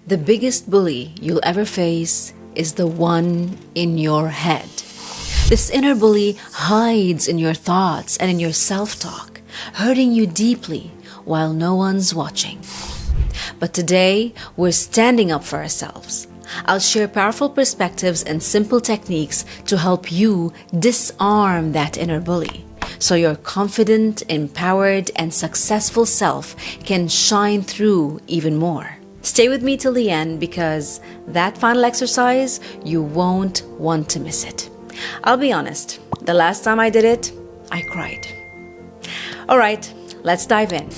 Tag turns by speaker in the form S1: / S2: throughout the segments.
S1: The biggest bully you'll ever face is the one in your head. This inner bully hides in your thoughts and in your self-talk, hurting you deeply while no one's watching. But today, we're standing up for ourselves. I'll share powerful perspectives and simple techniques to help you disarm that inner bully, so your confident, empowered, and successful self can shine through even more. Stay with me till the end because that final exercise, you won't want to miss it. I'll be honest, the last time I did it, I cried. All right, let's dive in.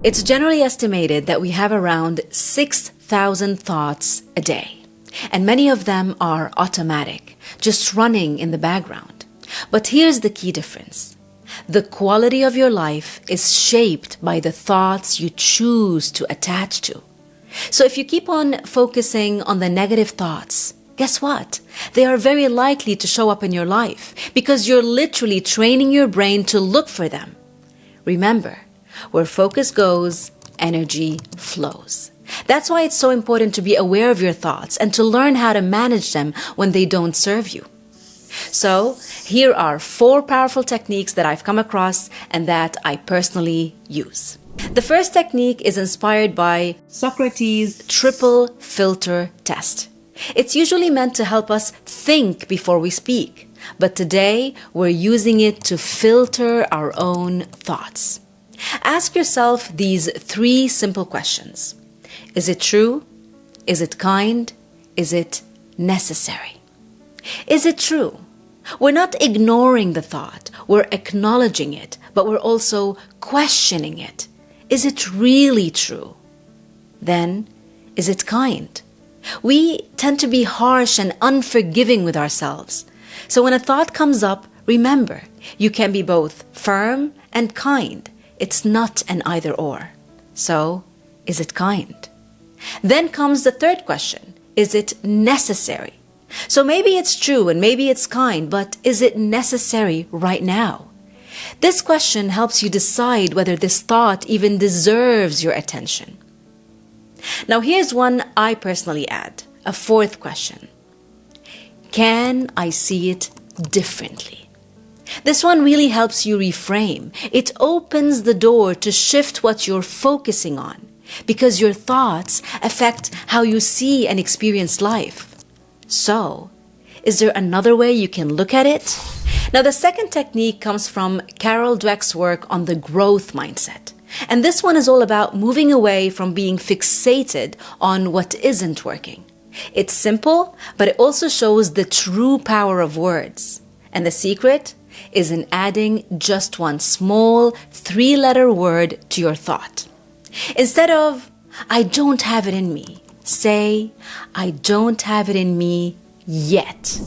S1: It's generally estimated that we have around 6,000 thoughts a day, and many of them are automatic, just running in the background. But here's the key difference. The quality of your life is shaped by the thoughts you choose to attach to. So if you keep on focusing on the negative thoughts, guess what? They are very likely to show up in your life because you're literally training your brain to look for them. Remember, where focus goes, energy flows. That's why it's so important to be aware of your thoughts and to learn how to manage them when they don't serve you. So, here are 4 powerful techniques that I've come across and that I personally use. The first technique is inspired by Socrates' triple filter test. It's usually meant to help us think before we speak, but today we're using it to filter our own thoughts. Ask yourself these 3 simple questions. Is it true? Is it kind? Is it necessary? Is it true? We're not ignoring the thought, we're acknowledging it, but we're also questioning it. Is it really true? Then, is it kind? We tend to be harsh and unforgiving with ourselves. So when a thought comes up, remember, you can be both firm and kind. It's not an either or. So, is it kind? Then comes the third question. Is it necessary? So maybe it's true and maybe it's kind, but is it necessary right now? This question helps you decide whether this thought even deserves your attention. Now here's one I personally add, a 4th question. Can I see it differently? This one really helps you reframe. It opens the door to shift what you're focusing on because your thoughts affect how you see and experience life. So, is there another way you can look at it? Now, the second technique comes from Dweck's work on the growth mindset. And this one is all about moving away from being fixated on what isn't working. It's simple, but it also shows the true power of words. And the secret is in adding just one small 3-letter word to your thought. Instead of, I don't have it in me, say, I don't have it in me yet.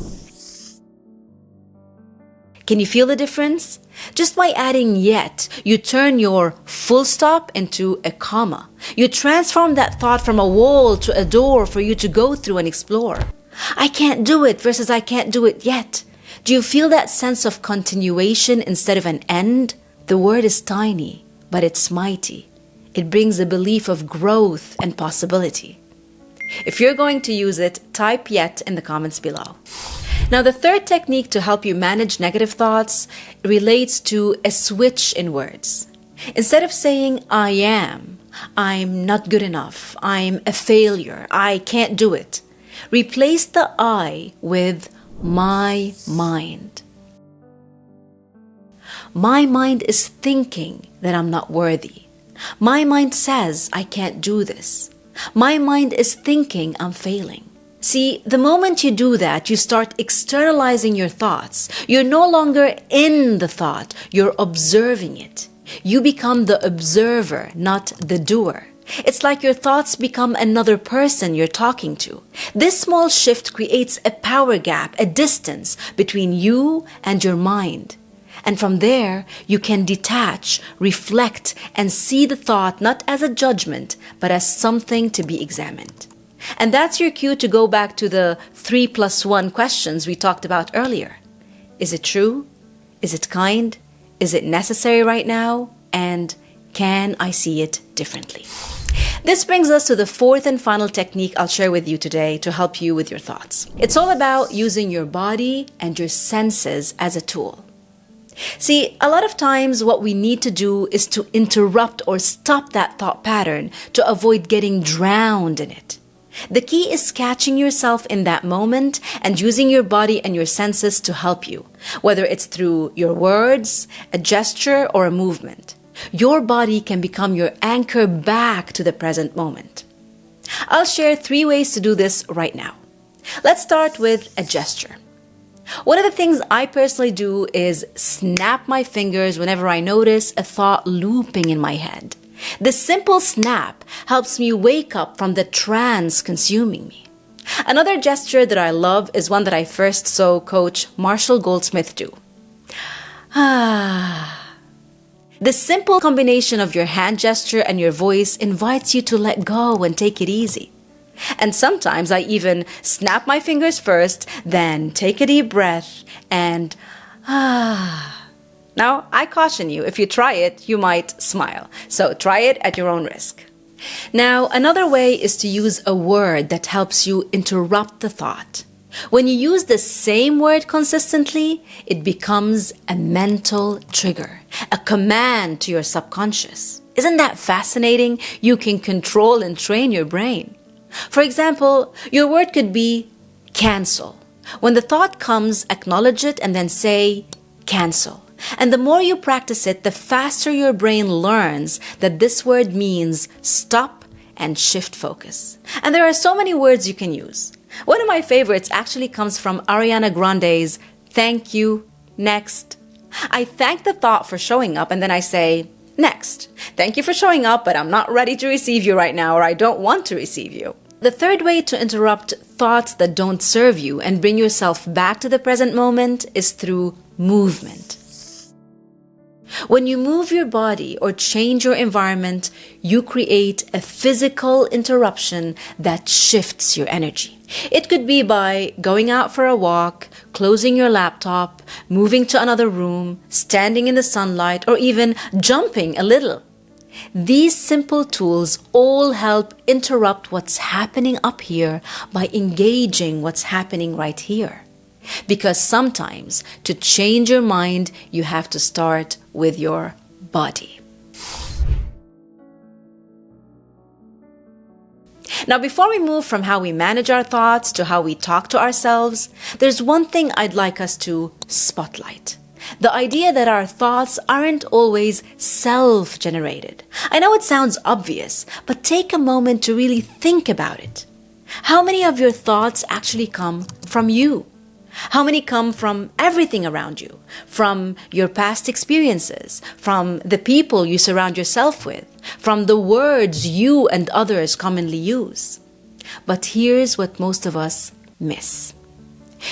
S1: Can you feel the difference? Just by adding yet, you turn your full stop into a comma. You transform that thought from a wall to a door for you to go through and explore. I can't do it versus I can't do it yet. Do you feel that sense of continuation instead of an end? The word is tiny, but it's mighty. It brings a belief of growth and possibility. If you're going to use it, type yet in the comments below. Now, the third technique to help you manage negative thoughts relates to a switch in words. Instead of saying, I am, I'm not good enough, I'm a failure, I can't do it, replace the I with my mind. My mind is thinking that I'm not worthy. My mind says I can't do this. My mind is thinking I'm failing. See, the moment you do that, you start externalizing your thoughts. You're no longer in the thought, you're observing it. You become the observer, not the doer. It's like your thoughts become another person you're talking to. This small shift creates a power gap, a distance between you and your mind. And from there, you can detach, reflect, and see the thought not as a judgment, but as something to be examined. And that's your cue to go back to the 3+1 questions we talked about earlier. Is it true? Is it kind? Is it necessary right now? And can I see it differently? This brings us to the fourth and final technique I'll share with you today to help you with your thoughts. It's all about using your body and your senses as a tool. See, a lot of times what we need to do is to interrupt or stop that thought pattern to avoid getting drowned in it. The key is catching yourself in that moment and using your body and your senses to help you, whether it's through your words, a gesture, or a movement. Your body can become your anchor back to the present moment. I'll share 3 ways to do this right now. Let's start with a gesture. One of the things I personally do is snap my fingers whenever I notice a thought looping in my head. This simple snap helps me wake up from the trance consuming me. Another gesture that I love is one that I first saw Coach Goldsmith do. The simple combination of your hand gesture and your voice invites you to let go and take it easy. And sometimes I even snap my fingers first, then take a deep breath and Now, I caution you, if you try it, you might smile. So try it at your own risk. Now, another way is to use a word that helps you interrupt the thought. When you use the same word consistently, it becomes a mental trigger, a command to your subconscious. Isn't that fascinating? You can control and train your brain. For example, your word could be cancel. When the thought comes, acknowledge it and then say cancel. And the more you practice it, the faster your brain learns that this word means stop and shift focus. And there are so many words you can use. One of my favorites actually comes from Ariana Grande's thank you, next. I thank the thought for showing up and then I say, next. Thank you for showing up, but I'm not ready to receive you right now, or I don't want to receive you. The third way to interrupt thoughts that don't serve you and bring yourself back to the present moment is through movement. When you move your body or change your environment, you create a physical interruption that shifts your energy. It could be by going out for a walk, closing your laptop, moving to another room, standing in the sunlight, or even jumping a little. These simple tools all help interrupt what's happening up here by engaging what's happening right here. Because sometimes to change your mind, you have to start with your body. Now, before we move from how we manage our thoughts to how we talk to ourselves, there's one thing I'd like us to spotlight. The idea that our thoughts aren't always self-generated. I know it sounds obvious, but take a moment to really think about it. How many of your thoughts actually come from you? How many come from everything around you? From your past experiences, from the people you surround yourself with, from the words you and others commonly use. But here's what most of us miss.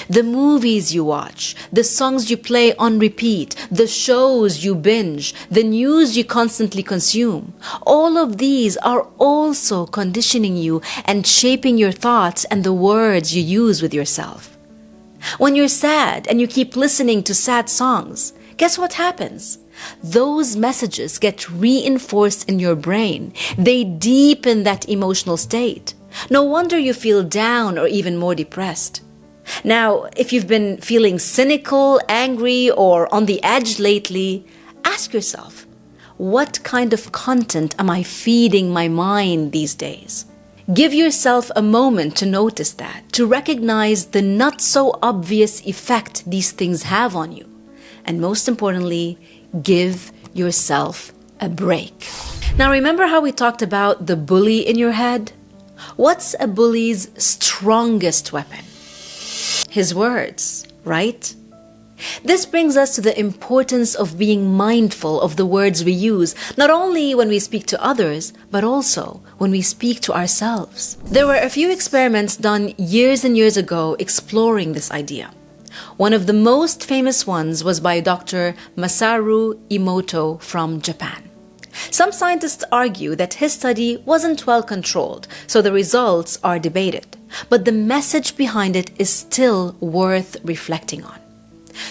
S1: The movies you watch, the songs you play on repeat, the shows you binge, the news you constantly consume, all of these are also conditioning you and shaping your thoughts and the words you use with yourself. When you're sad and you keep listening to sad songs, guess what happens? Those messages get reinforced in your brain. They deepen that emotional state. No wonder you feel down or even more depressed. Now, if you've been feeling cynical, angry, or on the edge lately, ask yourself, what kind of content am I feeding my mind these days? Give yourself a moment to notice that, to recognize the not so obvious effect these things have on you. And most importantly, give yourself a break. Now, remember how we talked about the bully in your head? What's a bully's strongest weapon? His words, right? This brings us to the importance of being mindful of the words we use, not only when we speak to others, but also when we speak to ourselves. There were a few experiments done years and years ago exploring this idea. One of the most famous ones was by Dr. Masaru Emoto from Japan. Some scientists argue that his study wasn't well controlled, so the results are debated. But the message behind it is still worth reflecting on.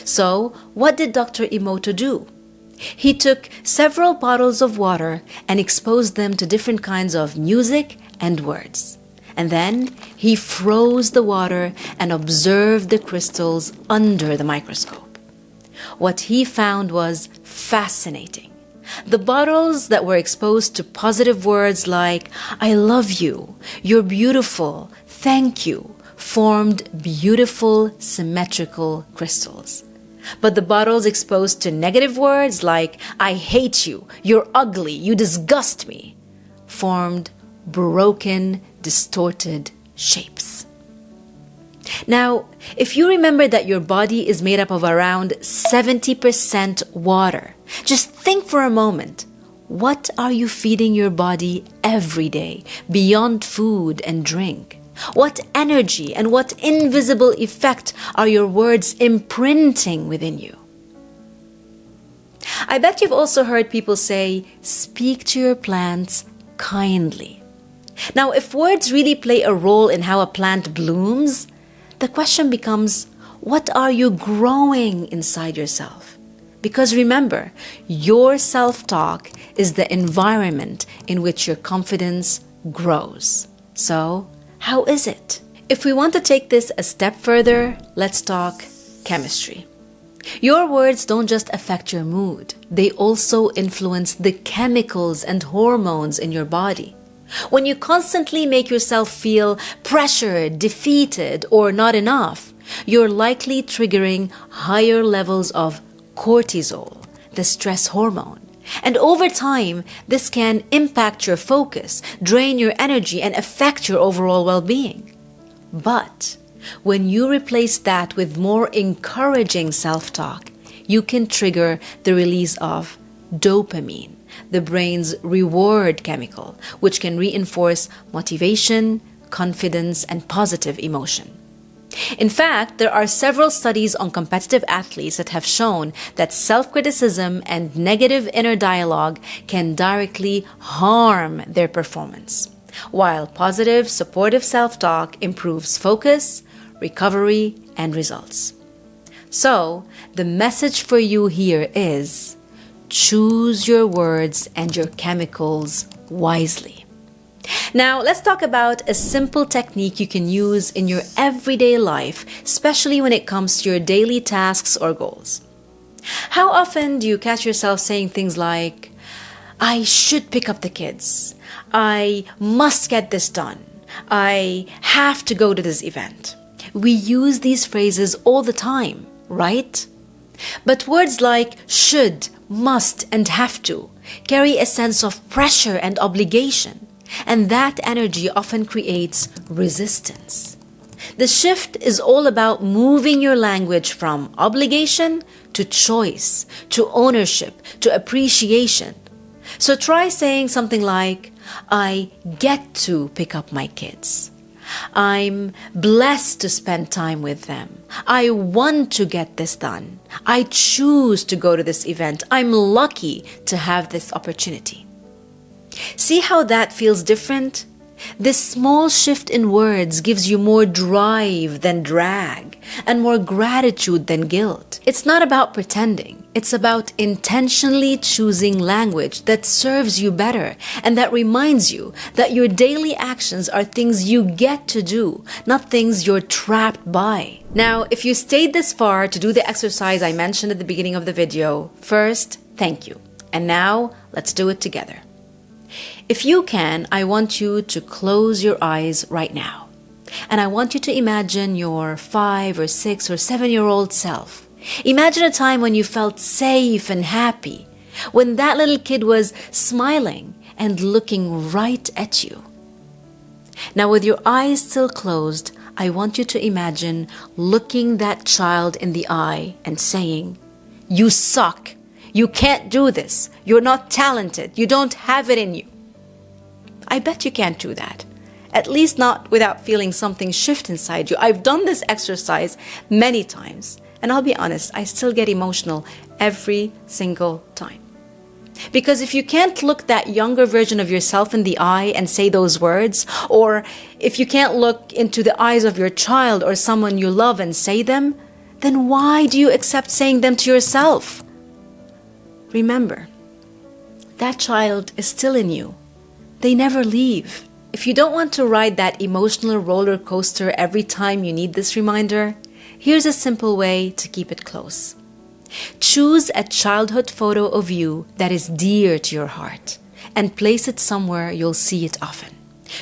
S1: So, what did Dr. Emoto do? He took several bottles of water and exposed them to different kinds of music and words. And then he froze the water and observed the crystals under the microscope. What he found was fascinating. The bottles that were exposed to positive words like, "I love you," "You're beautiful," "Thank you," formed beautiful, symmetrical crystals. But the bottles exposed to negative words like, "I hate you," "You're ugly," "You disgust me," formed broken, distorted shapes. Now, if you remember that your body is made up of around 70% water, just think for a moment, what are you feeding your body every day beyond food and drink? What energy and what invisible effect are your words imprinting within you? I bet you've also heard people say, "Speak to your plants kindly." Now, if words really play a role in how a plant blooms, the question becomes, what are you growing inside yourself? Because remember, your self-talk is the environment in which your confidence grows. So, how is it? If we want to take this a step further, let's talk chemistry. Your words don't just affect your mood, they also influence the chemicals and hormones in your body. When you constantly make yourself feel pressured, defeated, or not enough, you're likely triggering higher levels of cortisol, the stress hormone. And over time, this can impact your focus, drain your energy, and affect your overall well-being. But when you replace that with more encouraging self-talk, you can trigger the release of dopamine, the brain's reward chemical, which can reinforce motivation, confidence, and positive emotion. In fact, there are several studies on competitive athletes that have shown that self-criticism and negative inner dialogue can directly harm their performance, while positive, supportive self-talk improves focus, recovery, and results. So, the message for you here is, choose your words and your chemicals wisely. Now, let's talk about a simple technique you can use in your everyday life, especially when it comes to your daily tasks or goals. How often do you catch yourself saying things like, "I should pick up the kids," "I must get this done," "I have to go to this event"? We use these phrases all the time, right? But words like should, must, and have to carry a sense of pressure and obligation, and that energy often creates resistance. The shift is all about moving your language from obligation to choice, to ownership, to appreciation. So try saying something like, "I get to pick up my kids," "I'm blessed to spend time with them," "I want to get this done," "I choose to go to this event," "I'm lucky to have this opportunity." See how that feels different? This small shift in words gives you more drive than drag and more gratitude than guilt. It's not about pretending. It's about intentionally choosing language that serves you better and that reminds you that your daily actions are things you get to do, not things you're trapped by. Now, if you stayed this far to do the exercise I mentioned at the beginning of the video, first, thank you. And now, let's do it together. If you can, I want you to close your eyes right now. And I want you to imagine your 5 or 6 or 7-year-old self. Imagine a time when you felt safe and happy, when that little kid was smiling and looking right at you. Now, with your eyes still closed, I want you to imagine looking that child in the eye and saying, "You suck. You can't do this. You're not talented. You don't have it in you." I bet you can't do that. At least not without feeling something shift inside you. I've done this exercise many times. And I'll be honest, I still get emotional every single time. Because if you can't look that younger version of yourself in the eye and say those words, or if you can't look into the eyes of your child or someone you love and say them, then why do you accept saying them to yourself? remember, that child is still in you. They never leave. If you don't want to ride that emotional roller coaster every time you need this reminder, here's a simple way to keep it close. Choose a childhood photo of you that is dear to your heart and place it somewhere you'll see it often.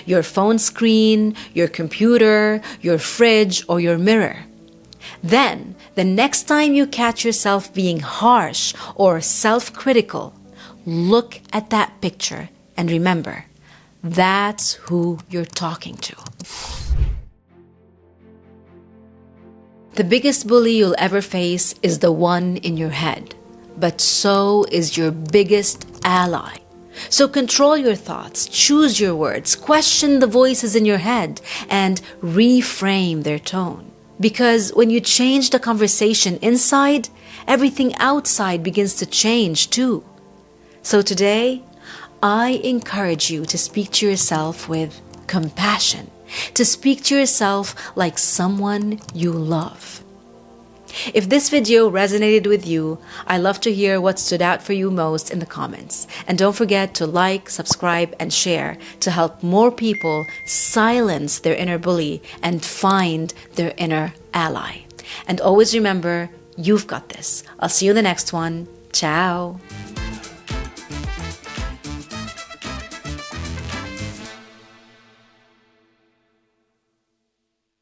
S1: Your phone screen, your computer, your fridge, or your mirror. Then, the next time you catch yourself being harsh or self-critical, look at that picture and remember, that's who you're talking to. The biggest bully you'll ever face is the one in your head, but so is your biggest ally. So control your thoughts, choose your words, question the voices in your head, and reframe their tone. Because when you change the conversation inside, everything outside begins to change too. So today, I encourage you to speak to yourself with compassion, to speak to yourself like someone you love. If this video resonated with you, I'd love to hear what stood out for you most in the comments. And don't forget to like, subscribe, and share to help more people silence their inner bully and find their inner ally. And always remember, you've got this. I'll see you in the next one. Ciao.